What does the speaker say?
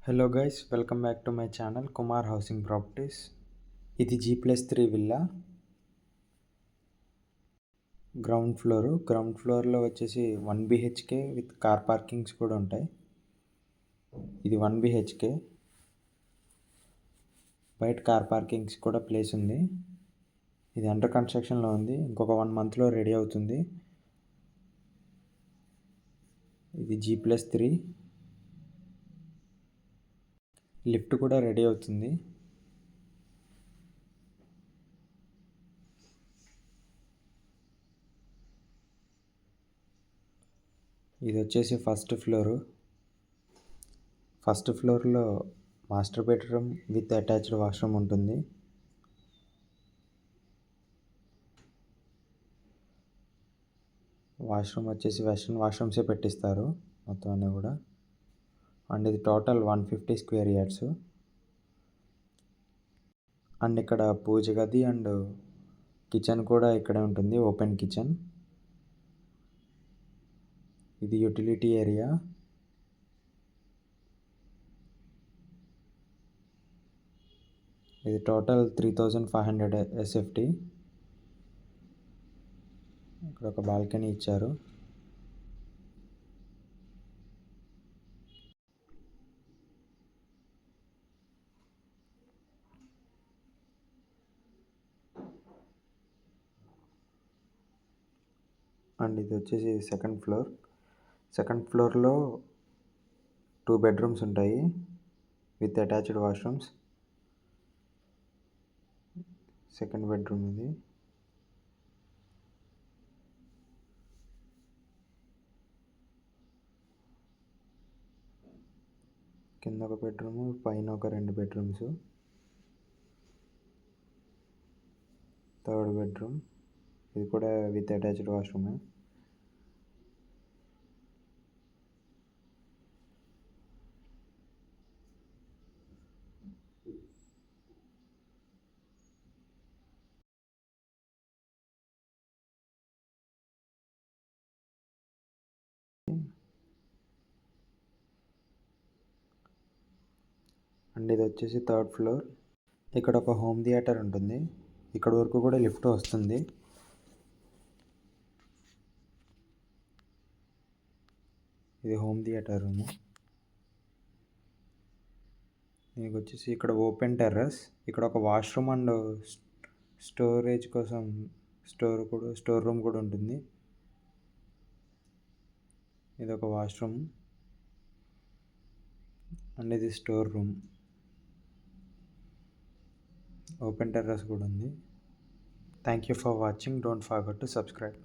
Hello guys, welcome back to my channel Kumar housing properties. ఇది G+3 villa, ground ఫ్లోర్లో వచ్చేసి 1 BHK with car parkings కూడా ఉంటాయి. ఇది 1 BHK, బయట కార్ పార్కింగ్స్ కూడా ప్లేస్ ఉంది. ఇది అండర్ కన్స్ట్రక్షన్లో ఉంది, ఇంకొక 1 monthలో రెడీ అవుతుంది. ఇది G+3, లిఫ్ట్ కూడా రెడీ అవుతుంది. ఇది వచ్చేసి ఫస్ట్ ఫ్లోర్లో master bedroom with attached washroom ఉంటుంది. వాష్రూమ్ వచ్చేసి వెస్ట్రన్ వాష్రూమ్సే పెట్టిస్తారు మొత్తం అన్నీ కూడా. అండ్ ఇది టోటల్ 150 square yards. అండ్ ఇక్కడ పూజ గది అండ్ కిచెన్ కూడా ఇక్కడే ఉంటుంది, ఓపెన్ కిచెన్. ఇది యూటిలిటీ ఏరియా. ఇది టోటల్ 3500 SFT. ఇక్కడ ఒక బాల్కనీ ఇచ్చారు. అండ్ ఇది వచ్చేసి సెకండ్ ఫ్లోర్లో 2 bedrooms ఉంటాయి with attached washrooms. Second bedroom ఇది. కింద ఒక బెడ్రూమ్, పైన ఒక 2 bedrooms. థర్డ్ బెడ్రూమ్, ఇది కూడా విత్ అటాచ్డ్ వాష్రూమే. అండ్ ఇది వచ్చేసి థర్డ్ ఫ్లోర్. ఇక్కడ ఒక హోమ్ థియేటర్ ఉంటుంది, ఇక్కడ వరకు కూడా లిఫ్ట్ వస్తుంది. ఇది హోమ్ థియేటర్ రూమ్. దీనికి వచ్చేసి ఇక్కడ ఓపెన్ టెర్రస్, ఇక్కడ ఒక వాష్రూమ్ అండ్ స్టోరేజ్ కోసం స్టోర్ రూమ్ కూడా ఉంటుంది. ఇది ఒక వాష్రూమ్ అండ్ ఇది స్టోర్ రూమ్. ఓపెన్ టెర్రస్ కూడా ఉంది. Thank you for watching. Don't forget to subscribe.